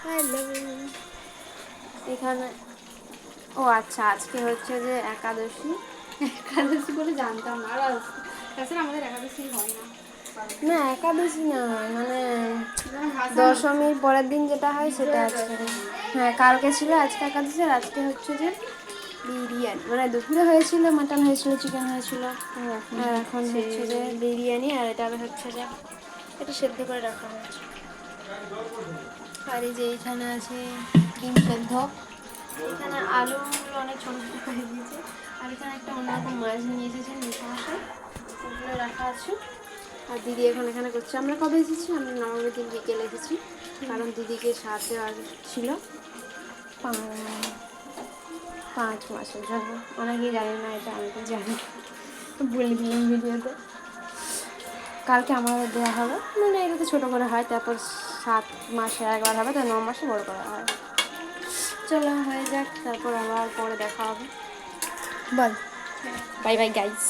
Hello. এখানে ও আচ্ছা, আজকে হচ্ছে যে একাদশী। একাদশী বলে জানতাম না, আর তাছাড়া আমাদের একাদশী হয় না। না, একাদশী না, মানে দশমীর পরের দিন যেটা হয় সেটা আজকে। হ্যাঁ, কালকে ছিল, আজকে একাদশী। আর আজকে হচ্ছে যে বিরিয়ানি, মানে দুপুরে হয়েছিল মাটন হয়েছিল, চিকেন হয়েছিল। আর এখন হচ্ছে যে বিরিয়ানি, আর এটা হচ্ছে যে এটা সেদ্ধ করে রাখা হয়েছে। আর এই যে এইখানে আছে ডিম সেদ্ধ। এখানে আলুগুলো অনেক ছোটো ছোটো করে দিয়েছে। আর এখানে একটা অন্যরকম মাছ নিয়ে এসেছেন মেশামশাই, ওগুলো রাখা আছে। আর দিদি এখন এখানে করছে। আমরা কবে এসেছি? আমরা নবমীর দিন বিকেলে এসেছি, কারণ দিদিকে সাথ দেওয়ার ছিল 5 মাসের জন্য। অনেকেই জানে না এটা, আমি তো জানি, বলে দিলাম ভিডিওতে। কালকে আমাদের দেওয়া হবে, মানে এটা তো ছোটো করে হয়, তারপর 7 মাসে একবার হবে, তো 9 মাসে বড় করা হয়। চলো হয়ে যাক, তারপর আবার পরে দেখা হবে। বল বাই বাই গাইস।